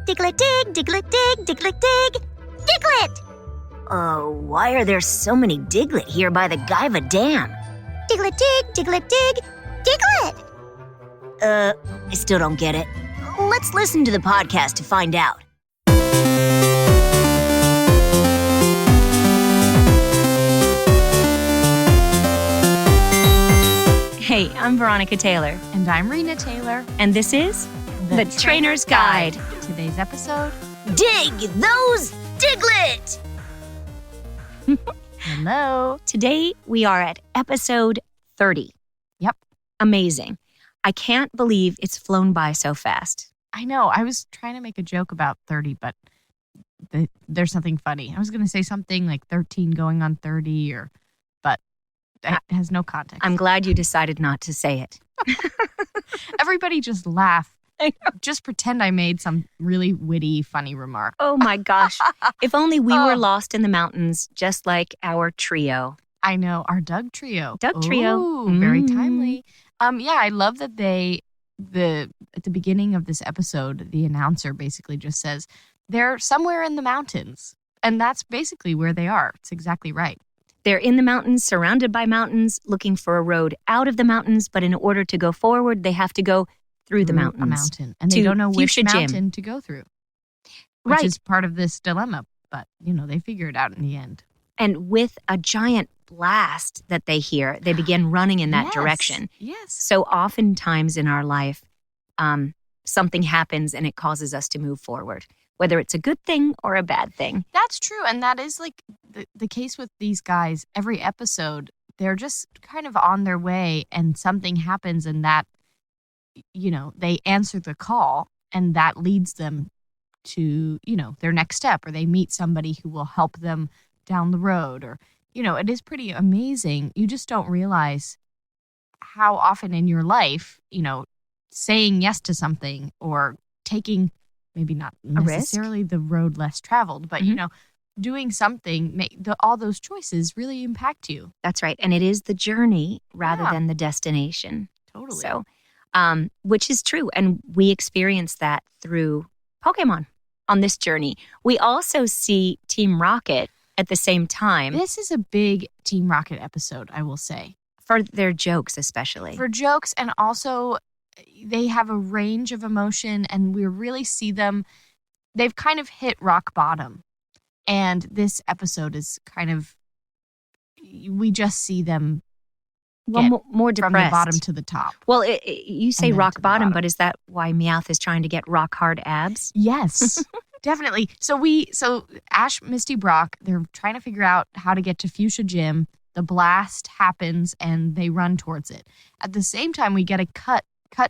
Diglett dig, Diglett dig, Diglett dig, Diglett! Why are there so many Diglett here by the Gaiva Dam? Diglett dig, Diglett dig, Diglett! I still don't get it. Let's listen to the podcast to find out. Hey, I'm Veronica Taylor. And I'm Rena Taylor. And this is The Trainer's Guide. Today's episode, Dig those Diglett! hello. Today we are at episode 30. Yep. Amazing. I can't believe it's flown by so fast. I know. I was trying to make a joke about 30, but there's something funny. I was going to say something like 13 going on 30, but it has no context. I'm glad you decided not to say it. Everybody just laugh. Just pretend I made some really witty, funny remark. Oh my gosh. If only we were lost in the mountains, just like our trio. I know. Our Doug trio. Doug trio. Ooh, very timely. Yeah, I love that at the beginning of this episode, the announcer basically just says, they're somewhere in the mountains. And that's basically where they are. It's exactly right. They're in the mountains, surrounded by mountains, looking for a road out of the mountains. But in order to go forward, they have to go through the mountains. A mountain. And they don't know which Fuchsia Gym. mountain to go through. Which is part of this dilemma. But, they figure it out in the end. And with a giant blast that they hear, they begin running in that direction. Yes. So oftentimes in our life, something happens and it causes us to move forward, whether it's a good thing or a bad thing. That's true. And that is like the case with these guys. Every episode, they're just kind of on their way and something happens and that, they answer the call and that leads them to, their next step, or they meet somebody who will help them down the road, or, it is pretty amazing. You just don't realize how often in your life, saying yes to something or taking maybe not necessarily the road less traveled, but, doing something, all those choices really impact you. That's right. And it is the journey rather than the destination. Totally. So, which is true. And we experience that through Pokemon on this journey. We also see Team Rocket at the same time. This is a big Team Rocket episode, I will say. For their jokes, especially. For jokes, and also they have a range of emotion, and we really see them. They've kind of hit rock bottom. And this episode is kind of, we just see them more depressed. From the bottom to the top. Well, you say rock bottom, but is that why Meowth is trying to get rock hard abs? Yes, definitely. So Ash, Misty, Brock, they're trying to figure out how to get to Fuchsia Gym. The blast happens and they run towards it. At the same time, we get a cut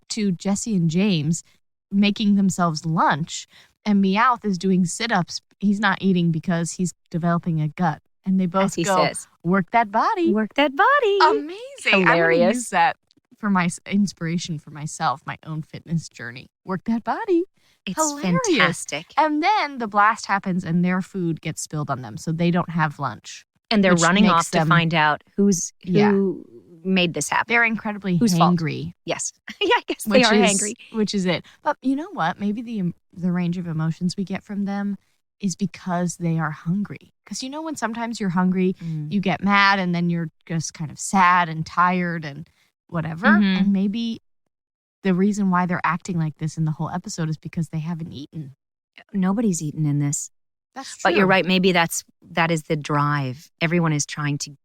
to Jessie and James making themselves lunch, and Meowth is doing sit-ups. He's not eating because he's developing a gut. And they both says, work that body. Work that body. Amazing. Hilarious. I'm going to use that for my inspiration for myself, my own fitness journey. Work that body. It's hilarious. Fantastic. And then the blast happens and their food gets spilled on them, so they don't have lunch. And they're running off to find out who made this happen. They're incredibly Whose hangry. Fault? Yes. Yeah, I guess they are hangry. Which is it. But you know what? Maybe the range of emotions we get from them is because they are hungry. Because when sometimes you're hungry, you get mad and then you're just kind of sad and tired and whatever. Mm-hmm. And maybe the reason why they're acting like this in the whole episode is because they haven't eaten. Nobody's eaten in this. That's true. But you're right. Maybe that is the drive. Everyone is trying to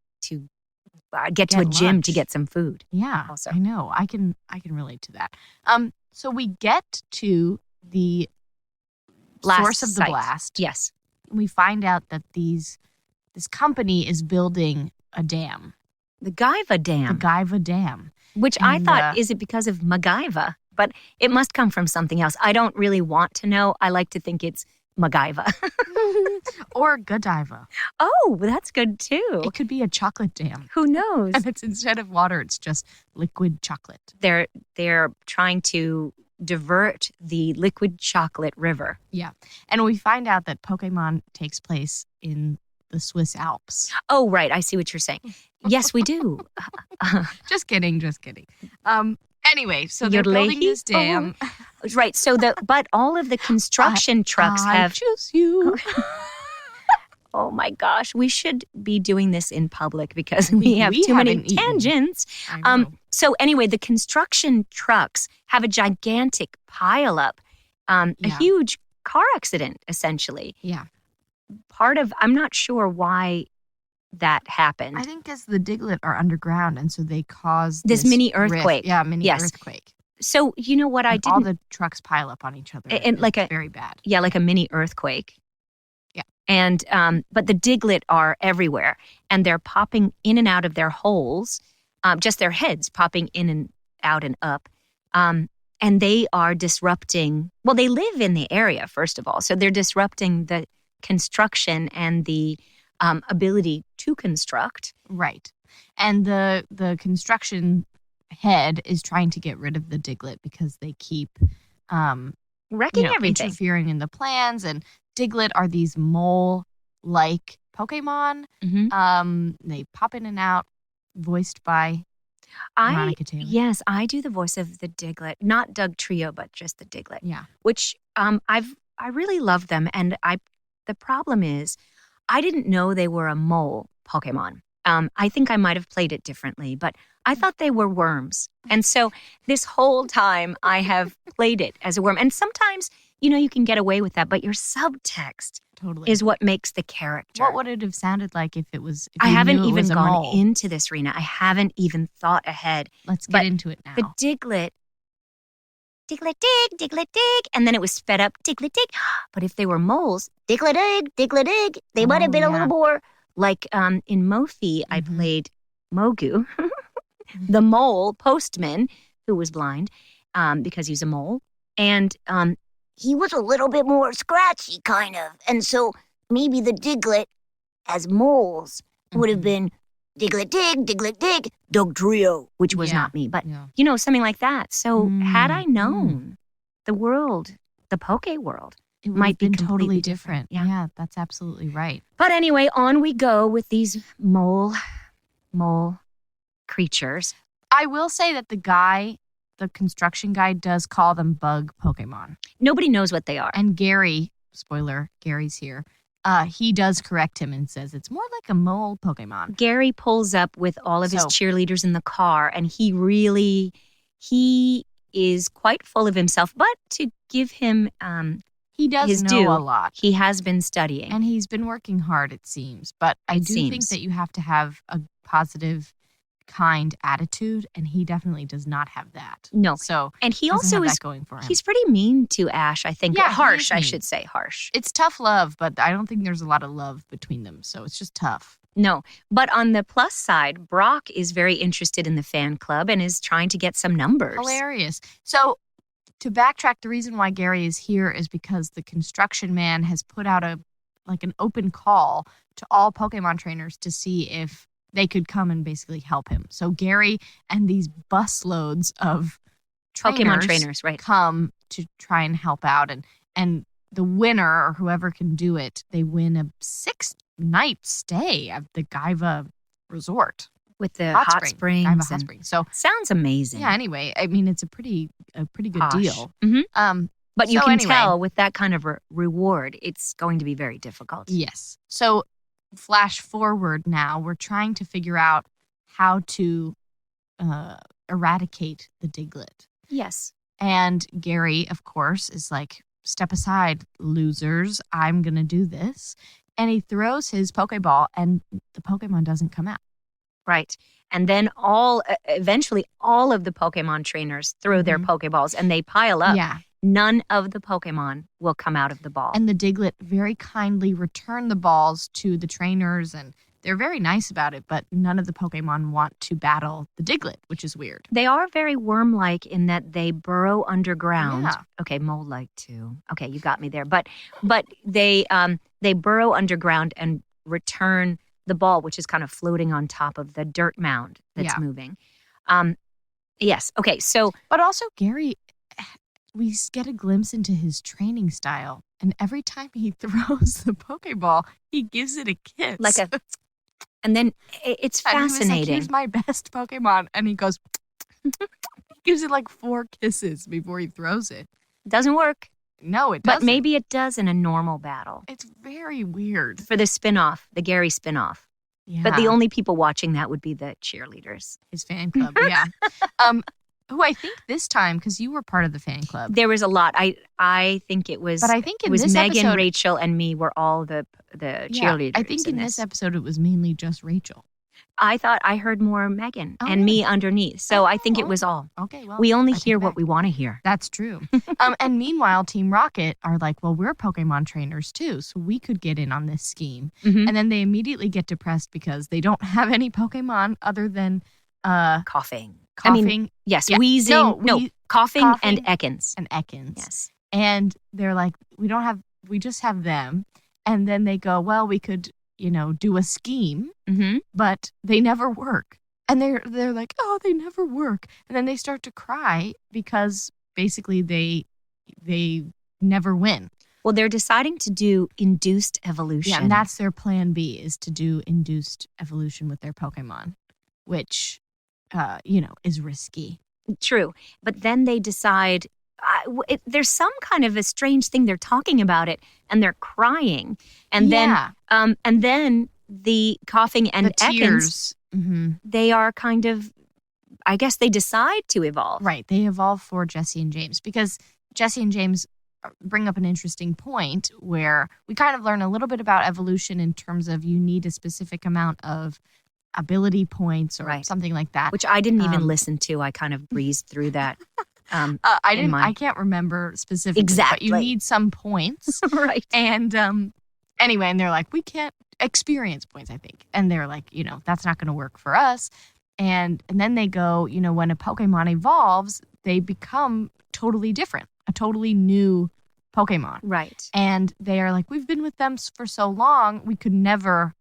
get to a gym to get some food. Yeah, also. I know. I can relate to that. So we get to the source of the blast. Yes. We find out that this company is building a dam. The Gaiva Dam. The Gaiva Dam. Which I thought, is it because of MacGyver? But it must come from something else. I don't really want to know. I like to think it's MacGyver. Or Godiva. Oh, that's good too. It could be a chocolate dam. Who knows? And it's instead of water, it's just liquid chocolate. They're trying to divert the liquid chocolate river. Yeah. And we find out that Pokemon takes place in the Swiss Alps. Oh, right. I see what you're saying. Yes, we do. Just kidding. Anyway, so they're building this dam. Right. So but all of the construction trucks I choose you. Oh my gosh, we should be doing this in public because we have too many tangents. So anyway, the construction trucks have a gigantic pileup, a huge car accident, essentially. Yeah. I'm not sure why that happened. I think because the Diglett are underground, and so they cause this mini earthquake. Rift. Yeah, mini earthquake. So you know what I did? All the trucks pile up on each other. And it's very bad. Yeah, like a mini earthquake. Yeah. And but the Diglett are everywhere, and they're popping in and out of their holes, just their heads popping in and out and up. And they are disrupting. Well, they live in the area, first of all, so they're disrupting the construction and the ability to construct. Right. And the construction head is trying to get rid of the Diglett because they keep wrecking everything, interfering in the plans. And Diglett are these mole-like Pokemon. Mm-hmm. They pop in and out, voiced by Veronica Taylor. Yes, I do the voice of the Diglett, not Doug Trio, but just the Diglett. Yeah, which I really love them, and the problem is I didn't know they were a mole Pokemon. I think I might have played it differently, but I thought they were worms. And so this whole time I have played it as a worm. And sometimes, you can get away with that, but your subtext is what makes the character. What would it have sounded like if it was? I haven't even gone into this, Rena. I haven't even thought ahead. Let's get into it now. The Diglett, Diglett dig, Diglett dig, and then it was sped up, Diglett dig. But if they were moles, Diglett dig, they might have been a little more like in Mophie. I played Mogu, the mole postman who was blind because he's a mole, and he was a little bit more scratchy, kind of, and so maybe the Diglett as moles would have been Diglett dig, Doug Trio, which was not me, but something like that. So had I known the world, the Poke world, it might be totally different. Yeah, that's absolutely right. But anyway, on we go with these mole creatures. I will say that the construction guy does call them bug Pokemon. Nobody knows what they are. And Gary, spoiler, Gary's here. He does correct him and says it's more like a mole Pokemon. Gary pulls up with all of his cheerleaders in the car, and he is quite full of himself. But to give him he does his know due, a lot. He has been studying. And he's been working hard, it seems. But I do think that you have to have a positive, kind attitude, and he definitely does not have that. No. So, and he also is going for him. He's pretty mean to Ash, I think. Yeah, harsh, I should say, harsh. It's tough love, but I don't think there's a lot of love between them, so it's just tough. No, but on the plus side, Brock is very interested in the fan club and is trying to get some numbers. Hilarious. So, to backtrack, the reason why Gary is here is because the construction man has put out an open call to all Pokemon trainers to see if they could come and basically help him. So Gary and these busloads of Pokemon trainers, right, come to try and help out. And the winner, or whoever can do it, they win a 6-night stay at the Gaiva Resort. With the hot springs. Gaiva Hot Springs. So sounds amazing. Yeah, anyway, I mean, it's a pretty good deal. Mm-hmm. But you can tell with that kind of reward, it's going to be very difficult. Yes. So flash forward now, we're trying to figure out how to eradicate the Diglett. Yes. And Gary, of course, is like, step aside, losers. I'm going to do this. And he throws his Pokeball, and the Pokemon doesn't come out. Right. And then eventually all of the Pokemon trainers throw their Pokeballs, and they pile up. Yeah. None of the Pokemon will come out of the ball. And the Diglett very kindly return the balls to the trainers, and they're very nice about it, but none of the Pokemon want to battle the Diglett, which is weird. They are very worm-like in that they burrow underground. Yeah. Okay, mole-like too. Okay, you got me there. But they burrow underground and return the ball, which is kind of floating on top of the dirt mound that's moving. Yes. Okay. So, but also Gary, we get a glimpse into his training style, and every time he throws the Pokeball, he gives it a kiss, and then it's fascinating. He's like, here's my best Pokemon, and he goes. gives it like 4 kisses before he throws it. Doesn't work. No, it doesn't. But maybe it does in a normal battle. It's very weird. For the spinoff, the Gary spinoff. Yeah. But the only people watching that would be the cheerleaders. His fan club, yeah. Who I think this time, because you were part of the fan club. There was a lot. I think it was. But I think it in was this Megan, episode, Rachel, and me were all the cheerleaders. I think in this episode it was mainly just Rachel. I thought I heard more Megan and me underneath. So I think it was all. Okay, well. We only hear what we want to hear. That's true. And meanwhile, Team Rocket are like, well, we're Pokemon trainers too, so we could get in on this scheme. Mm-hmm. And then they immediately get depressed because they don't have any Pokemon other than coughing. I mean, yes, wheezing. Coughing and Ekans. And Ekans. Yes. And they're like, we just have them. And then they go, well, we could, do a scheme, but they never work. And they're like, oh, they never work. And then they start to cry because basically they never win. Well, they're deciding to do induced evolution. Yeah, and that's their plan B, is to do induced evolution with their Pokemon, which, is risky. True. But then they decide, there's some kind of a strange thing. They're talking about it and they're crying. And then the coughing and the tears. Ekans, they are kind of, I guess they decide to evolve. Right. They evolve for Jessie and James because Jessie and James bring up an interesting point where we kind of learn a little bit about evolution in terms of you need a specific amount of ability points or something like that. Which I didn't even listen to. I kind of breezed through that. I can't remember specifically. Exactly. But you need some points. Right. And anyway, and they're like, we can't experience points, I think. And they're like, that's not going to work for us. And then they go, when a Pokemon evolves, they become totally different, a totally new Pokemon. Right. And they are like, we've been with them for so long, we could never,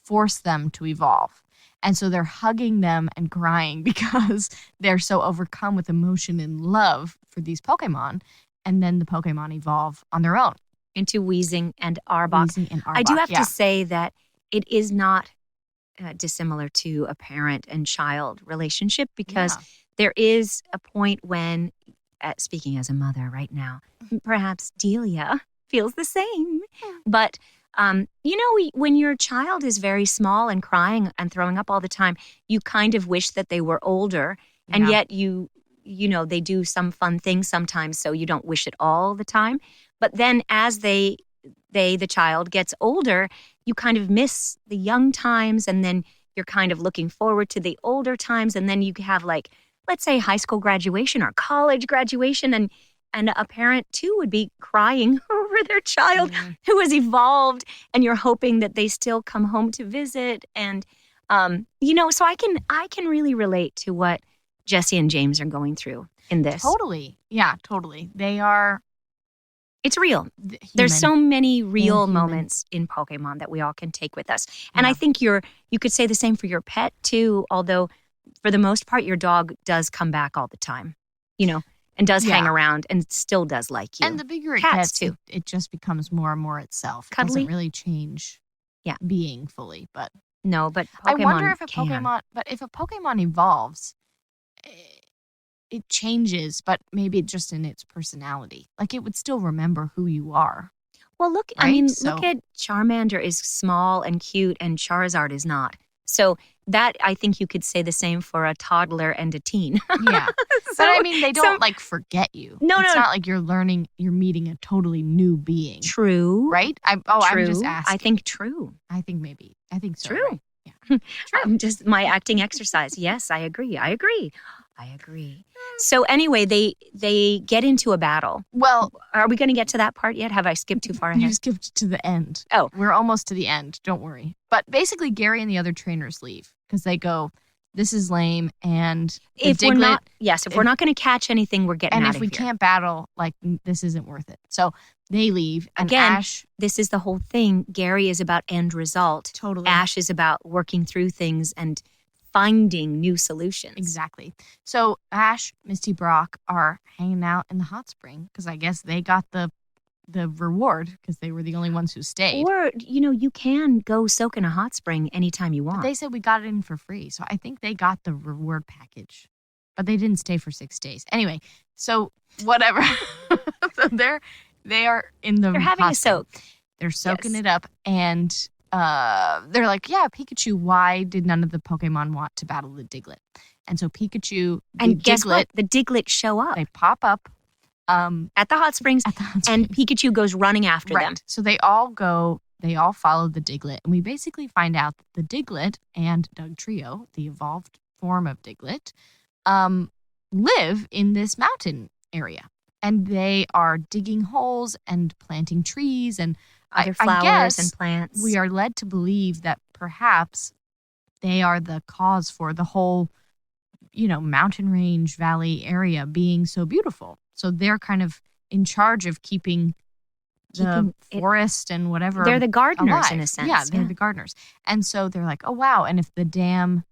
force them to evolve. And so they're hugging them and crying because they're so overcome with emotion and love for these Pokemon. And then the Pokemon evolve on their own. Into Weezing and Arbok. I do have to say that it is not dissimilar to a parent and child relationship because there is a point when, speaking as a mother right now, perhaps Delia feels the same. But when your child is very small and crying and throwing up all the time, you kind of wish that they were older, and yet they do some fun things sometimes, so you don't wish it all the time. But then as the child gets older, you kind of miss the young times, and then you're kind of looking forward to the older times, and then you have let's say high school graduation or college graduation, and a parent too would be crying over their child who has evolved, and you're hoping that they still come home to visit. And, so I can really relate to what Jessie and James are going through in this. Totally. Yeah, totally. They are. It's real. There's so many real moments in Pokemon that we all can take with us. And I think you could say the same for your pet too, although for the most part, your dog does come back all the time, and does hang around and still does like you. And the bigger it Cats gets, too. It just becomes more and more itself. It Cuddly. doesn't really change being fully. But no, but Pokemon I wonder if can. if a Pokemon evolves, it changes, but maybe just in its personality. It would still remember who you are. Well, look, right? Look at Charmander is small and cute and Charizard is not. So that, I think you could say the same for a toddler and a teen. Yeah. But they don't forget you. No, it's not like you're meeting a totally new being. True. Right? I'm just asking. I think true. I think so. True. Right? Yeah. True. Just my acting exercise. Yes, I agree. So anyway, they get into a battle. Well, are we going to get to that part yet? Have I skipped too far ahead? You skipped to the end. Oh. We're almost to the end. Don't worry. But basically, Gary and the other trainers leave because they go, this is lame. And if we're not going to catch anything, we're getting out of here. And if we can't battle, this isn't worth it. So they leave. And again, Ash. This is the whole thing. Gary is about end result. Totally. Ash is about working through things and finding new solutions. Exactly. So Ash, Misty, Brock are hanging out in the hot spring because I guess they got the reward because they were the only ones who stayed. Or, you can go soak in a hot spring anytime you want. But they said we got it in for free. So I think they got the reward package. but they didn't stay for 6 days. Anyway, so whatever. So they are in the They're having a hospital. soak. They're soaking it up, and they're like, yeah, Pikachu, why did none of the Pokemon want to battle the Diglett? And so Pikachu, And guess Diglett, what? The Diglett show up they pop up at the hot springs, at the hot and springs. Pikachu goes running after them. So they all follow the Diglett, and we basically find out that the Diglett and Dugtrio, the evolved form of Diglett, live in this mountain area. And they are digging holes and planting trees and Other I flowers guess and plants. we are led to believe that perhaps they are the cause for the whole, mountain range valley area being so beautiful. So they're kind of in charge of keeping the forest and whatever. They're the gardeners alive. in a sense. Yeah, they're the gardeners. And so they're like, oh, wow. And if the dam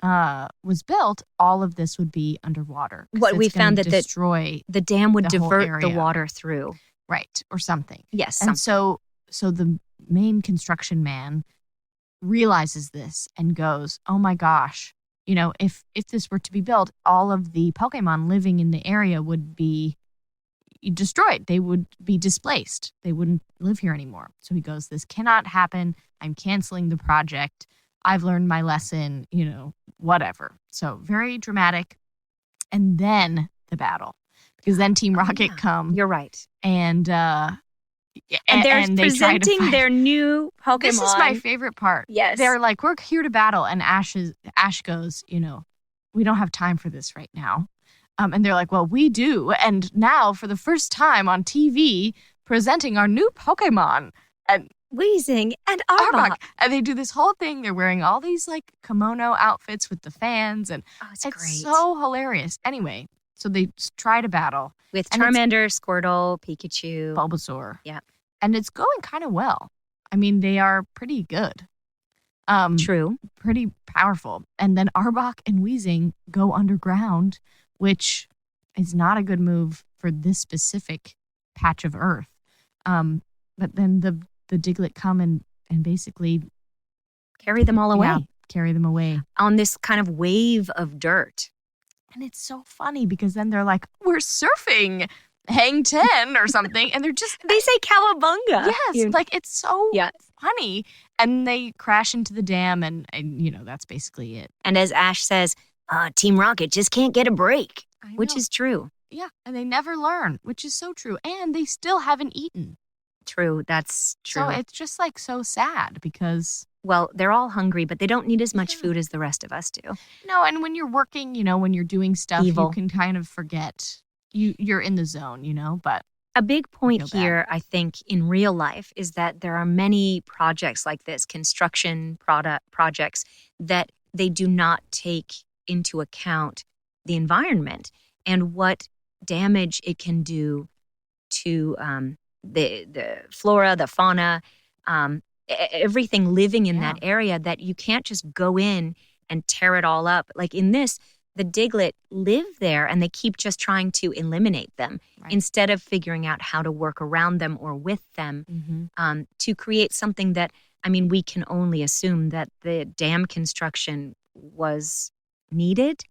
was built, all of this would be underwater. What we found that destroy the dam would the whole divert the area. water through. Right, or something. Yes. And so the main construction man realizes this and goes, oh my gosh, if this were to be built, all of the Pokemon living in the area would be destroyed. They would be displaced. They wouldn't live here anymore. So he goes, this cannot happen. I'm canceling the project. I've learned my lesson, whatever. So very dramatic. And then the battle. Because then Team Rocket come. You're right. And they're they try to presenting fight. their new Pokemon. This is my favorite part. Yes. They're like, we're here to battle. And Ash goes, we don't have time for this right now. And they're like, well, we do. And now, for the first time on TV, presenting our new Pokemon. And Weezing and Arbok. And they do this whole thing. They're wearing all these like kimono outfits with the fans. And It's it's great. so hilarious. Anyway, so they try to battle. With and it's- Charmander, Squirtle, Pikachu. Bulbasaur. Yeah. And it's going kind of well. I mean, they are pretty good. True. Pretty powerful. And then Arbok and Weezing go underground, which is not a good move for this specific patch of Earth. But then the Diglett come and basically Carry them all away carry them away. on this kind of wave of dirt. And it's so funny because then they're like, we're surfing hang 10 or something. And they're just, They say cowabunga. yes, like it's so Yeah. funny. And they crash into the dam and that's basically it. And as Ash says, Team Rocket just can't get a break, I which know. is true. Yeah. And they never learn, which is so true. And they still haven't eaten. True. That's true. So it's just like so sad because. Well, they're all hungry, but they don't need as much Yeah. food as the rest of us do. No, and when you're working, when you're doing stuff, Evil. you can kind of forget. You're in the zone, but A big point feel bad. here, I think, in real life is that there are many projects like this, construction projects, that they do not take into account the environment and what damage it can do to the flora, the fauna, everything living in that area, that you can't just go in and tear it all up. Like in this, the Diglett live there and they keep just trying to eliminate them Right. instead of figuring out how to work around them or with them to create something that, we can only assume that the dam construction was needed,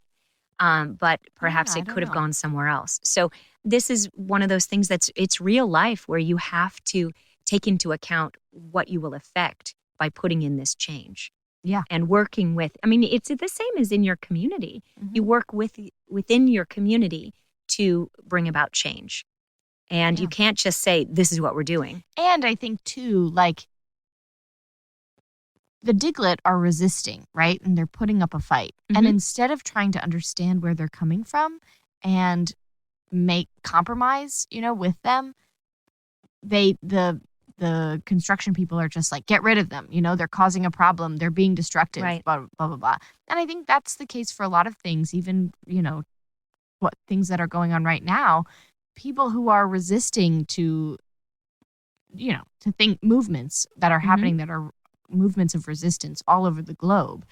but perhaps I it don't could have know. gone somewhere else. So this is one of those things it's real life where you have to take into account what you will affect by putting in this change. Yeah. And working with, it's the same as in your community. Mhm. You work within your community to bring about change. And you Yeah. can't just say, this is what we're doing. And I think too, like the Diglett are resisting, right? And they're putting up a fight. And Mhm. instead of trying to understand where they're coming from and make compromise, with them, the construction people are just like, get rid of them. They're causing a problem. They're being destructive, Right. blah, blah, blah, blah. And I think that's the case for a lot of things, even, what things that are going on right now. People who are resisting to think movements that are happening that are movements of resistance all over the globe.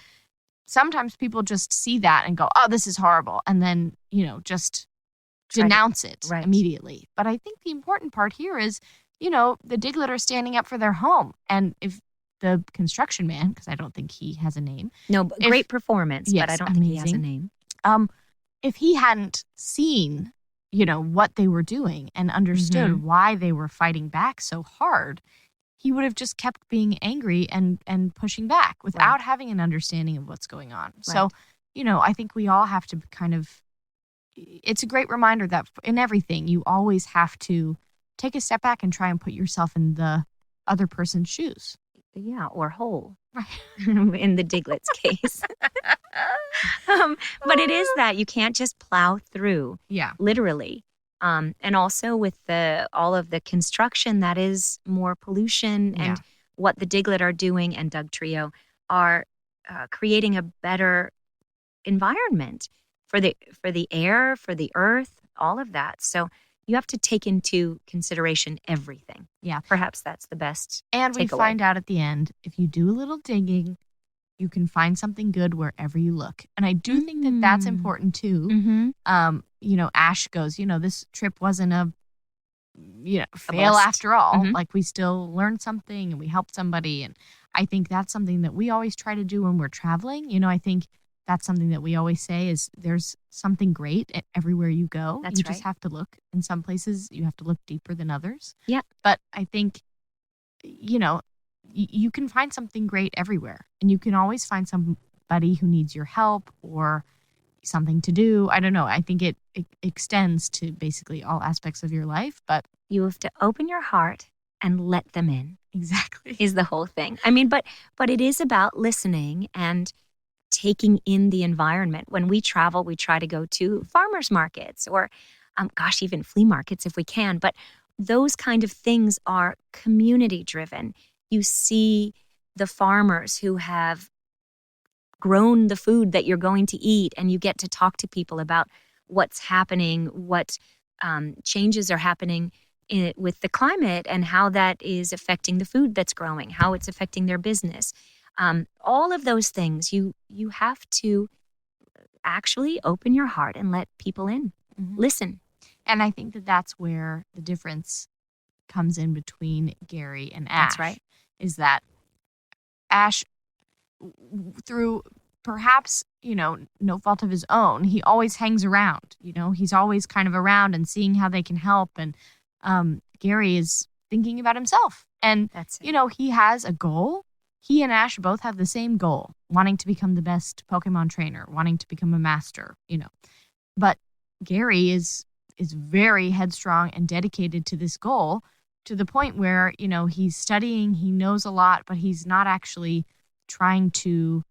Sometimes people just see that and go, oh, this is horrible. And then, just Try to- denounce it right. immediately. But I think the important part here is, the Diglett are standing up for their home. And if the construction man, because I don't think he has a name. No, but If- great performance, but I Yes, don't think he has a amazing. name. if he hadn't seen, what they were doing and understood why they were fighting back so hard, he would have just kept being angry and pushing back without having an understanding of what's going on. So, I think we all have to kind of, it's a great reminder that in everything, you always have to take a step back and try and put yourself in the other person's shoes. Yeah, or whole. Right. In the Diglett's case. But it is that you can't just plow through. Yeah. Literally. And also with all of the construction that is more pollution and what the Diglett are doing and Doug Trio are creating a better environment for the air, for the earth, all of that. So you have to take into consideration everything. Yeah. Perhaps that's the best And we takeaway. find out at the end, if you do a little digging, you can find something good wherever you look. And I do think that that's important too. Mm-hmm. Ash goes, this trip wasn't a fail after all. Mhm. Like we still learned something and we helped somebody. And I think that's something that we always try to do when we're traveling. I think that's something that we always say is there's something great at everywhere you go. That's you just right. have to look. In some places, you have to look deeper than others. Yeah. But I think, you can find something great everywhere. And you can always find somebody who needs your help or something to do. I don't know. I think it extends to basically all aspects of your life. But You have to open your heart and let them in. exactly. Is the whole thing. I mean, but it is about listening and taking in the environment. When we travel, we try to go to farmers markets or, even flea markets if we can. But those kind of things are community driven. You see the farmers who have grown the food that you're going to eat, and you get to talk to people about what's happening, what changes are happening with the climate and how that is affecting the food that's growing, how it's affecting their business. All of those things, you have to actually open your heart and let people in. Mhm. Listen. And I think that that's where the difference comes in between Gary and Ash. That's right. Is that Ash, through perhaps, no fault of his own, he always hangs around. He's always kind of around and seeing how they can help. And Gary is thinking about himself. And, That's it. he has a goal. He and Ash both have the same goal, wanting to become the best Pokemon trainer, wanting to become a master, But Gary is very headstrong and dedicated to this goal to the point where, he's studying, he knows a lot, but he's not actually trying to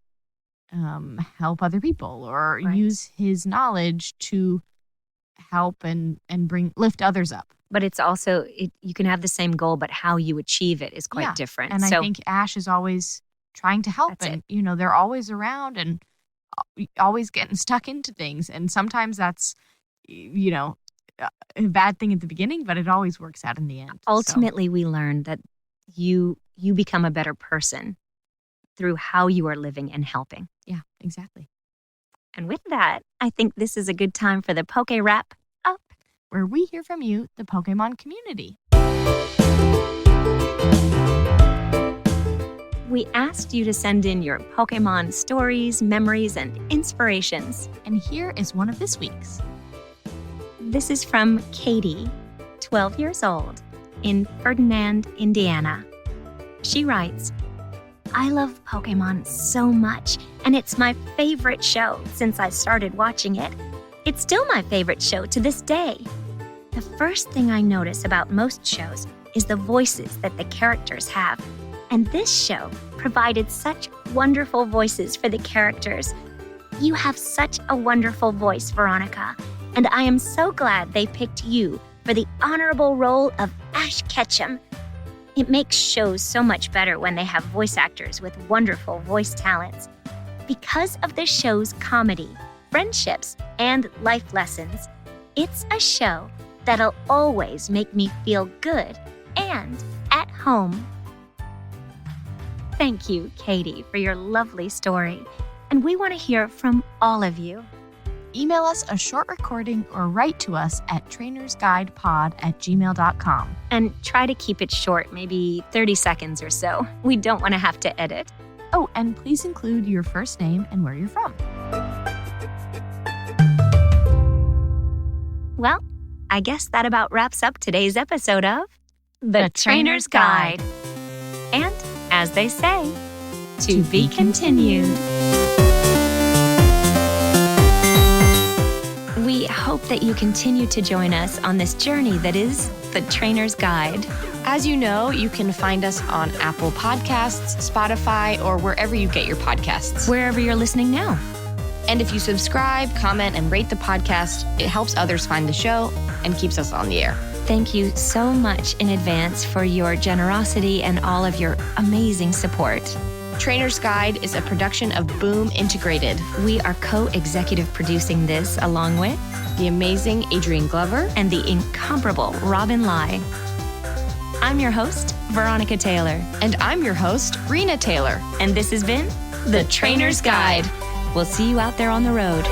help other people or Right. use his knowledge to help and lift others up. But it's also, you can have the same goal, but how you achieve it is quite Yeah. different. And So I think Ash is always trying to help. That's And, they're always around and always getting stuck into things. And sometimes that's, a bad thing at the beginning, but it always works out in the end. So, ultimately we learn that you become a better person through how you are living and helping. yeah, exactly. And with that, I think this is a good time for the Poke Wrap Up. Where we hear from you, the Pokemon community. We asked you to send in your Pokemon stories, memories, and inspirations. And here is one of this week's. This is from Katie, 12 years old, in Ferdinand, Indiana. She writes, I love Pokemon so much, and it's my favorite show since I started watching it. It's still my favorite show to this day. The first thing I notice about most shows is the voices that the characters have. And this show provided such wonderful voices for the characters. You have such a wonderful voice, Veronica, and I am so glad they picked you for the honorable role of Ash Ketchum. It makes shows so much better when they have voice actors with wonderful voice talents. Because of the show's comedy, friendships, and life lessons, it's a show that'll always make me feel good and at home. Thank you, Katie, for your lovely story. And we want to hear from all of you. Email us a short recording or write to us at trainersguidepod@gmail.com. And try to keep it short, maybe 30 seconds or so. We don't want to have to edit. Oh, and please include your first name and where you're from. Well, I guess that about wraps up today's episode of The Trainer's Guide. And, as they say, to be continued. We hope that you continue to join us on this journey that is The Trainer's Guide. As you know, you can find us on Apple Podcasts, Spotify, or wherever you get your podcasts. Wherever you're listening now. And if you subscribe, comment, and rate the podcast, it helps others find the show and keeps us on the air. Thank you so much in advance for your generosity and all of your amazing support. Trainer's Guide is a production of Boom Integrated. We are co-executive producing this along with The amazing Adrian Glover and the incomparable Robin Lai. I'm your host, Veronica Taylor. And I'm your host, Rena Taylor. And this has been The Trainer's Guide. We'll see you out there on the road.